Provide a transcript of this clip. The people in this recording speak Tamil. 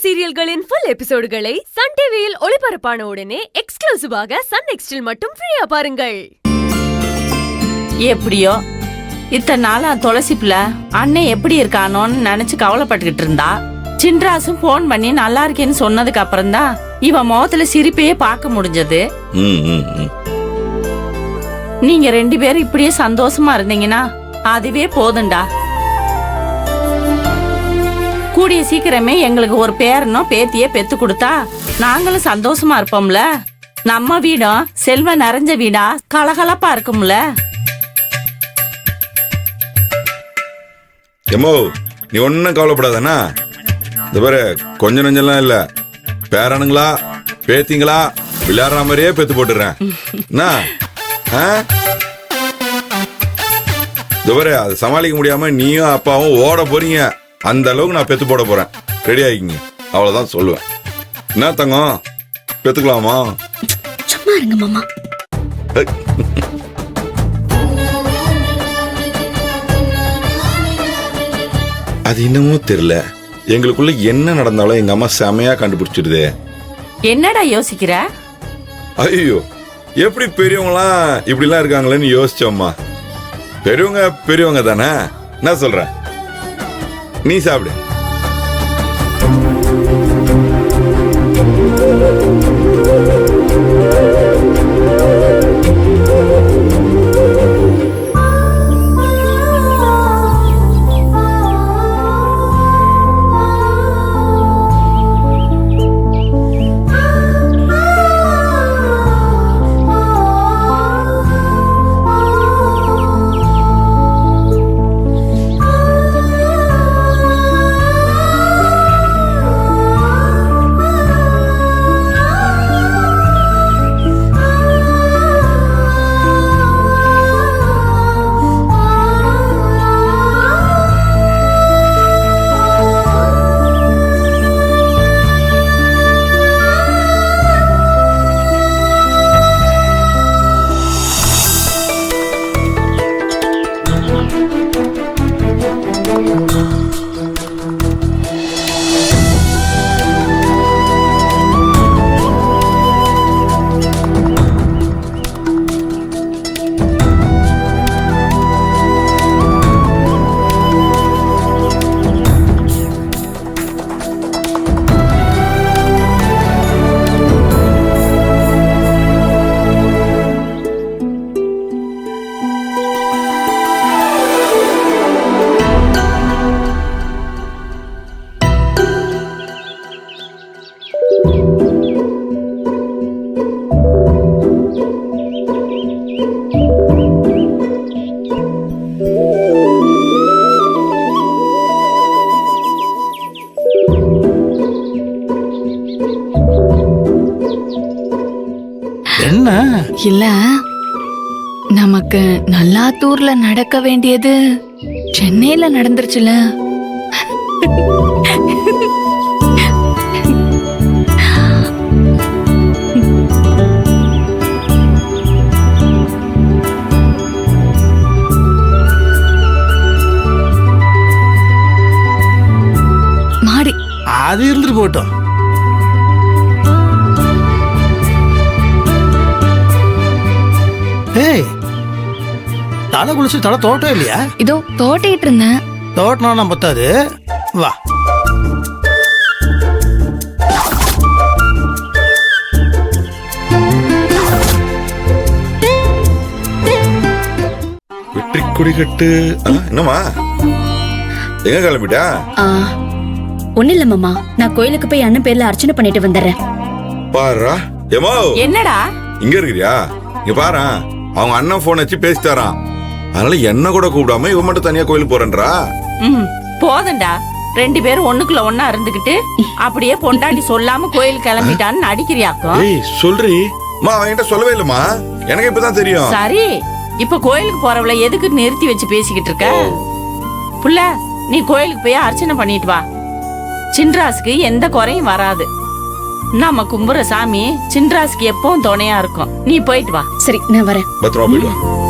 சீரியல்களின் ஃபுல் எபிசோடுகளை சன் டிவியில் ஒளிபரப்பான உடனே எக்ஸ்க்ளூசிவாக சன் நெக்ஸ்டில் மட்டும் ஃப்ரீயா பாருங்கள். எப்படியோ இத்தனை நாளா துளசி பிள்ளை அண்ணன் எப்படி இருக்கானோன்னு நினைச்சு கவலைப்பட்டுக்கிட்டு இருந்தா. சின்ராசும் போன் பண்ணி நல்லா இருக்கேன்னு சொன்னதுக்கு அப்புறம் தான் இவன் முகத்துல சிரிப்பையே பார்க்க முடிஞ்சது. நீங்க 2 பேரும் இப்படியே சந்தோஷமா இருந்தீங்கன்னா அதுவே போதும்டா. கூடிய சீக்கிரமே எங்களுக்கு ஒரு பேரனோ பேத்தியே பெத்து கொடுத்தா நாங்களும் சந்தோஷமா இருப்போம்ல. நம்ம வீடும் செல்வ நிறைஞ்ச வீடா கலகலப்பா இருக்கும்ல. எம்மோ நீ ஒன்னும் கவலைப்படாதானா? இந்த பாரு கொஞ்சம் நஞ்செல்லாம் இல்ல, பேரனுங்களா பேத்திங்களா விளையாடுற மாதிரியே பெத்து போட்டுறேன். இந்த பாரு அதை சமாளிக்க முடியாம நீயும் அப்பாவும் ஓட போறீங்க. அந்த அளவுக்கு நான் பெத்து போட போறேன். ரெடி ஆகிங்க, அவ்வளவுதான் சொல்லுவேன். என்ன தங்கம், பெத்துக்கலாமா? சும்மா இருங்க மாமா. அது இன்னமும் தெரியல, எங்களுக்குள்ள என்ன நடந்தாலும் எங்க அம்மா செமையா கண்டுபிடிச்சிடுதே. என்னடா யோசிக்கிற? ஐயோ, எப்படி பெரியவங்களாம் இப்படிலாம் இருக்காங்களேன்னு யோசிச்சோம்மா. பெரியவங்க பெரியவங்க தானே. என்ன சொல்ற, நீ சாப்பிடு. இல்ல, நமக்கு நல்லாத்தூர்ல நடக்க வேண்டியது சென்னையில நடந்துருச்சுல. மாடி அது இருந்துட்டு போட்டோம். தலை குளிச்சு தலை தோட்டம் இல்லையா? இதோ தோட்டிட்டு இருந்தேன். தோட்டம் பத்தாது, வா. வெற்றி கொடி கட்டு. என்னம்மா எங்க கிளம்பிட்டா? ஒண்ணு இல்ல மாமா, நான் கோயிலுக்கு போய் அண்ணன் பேர்ல அர்ச்சனை பண்ணிட்டு வந்துடுறேன். பாருடா. ஏமோ என்னடா இங்க இருக்கிறியா? இங்க பாரு, அவங்க அண்ணன் போன் வச்சு பேசிட்டாராம். அதனால என்ன கூட கூப்பிடாம இவன் மட்டும் தனியா கோயிலுக்கு போறேன்றா. போதண்டா, 2 பேரும் ஒண்ணுக்குள்ள ஒண்ணா இருந்துகிட்டு அப்படியே பொண்டாட்டி சொல்லாம கோயில் கிளம்பிட்டான்னு நடிக்கிறியாக்கும். ஏய் சொல்றி மா, அவன்கிட்ட சொல்லவே இல்லம்மா, எனக்கு இப்பதான் தெரியும். சரி, இப்ப கோயிலுக்கு போறவளை எதுக்கு நிறுத்தி வச்சு பேசிக்கிட்டு இருக்க? புள்ள, நீ கோயிலுக்கு போய் அர்ச்சனை பண்ணிட்டு வா. சின்ராசுக்கு எந்த குறையும் வராது. நம்ம கும்புற சாமி சின்ராசுக்கு எப்பவும் துணையா இருக்கும். நீ போயிட்டு வா. சரி, நான் வரேன். பத்திரமா போயிட்டு வா.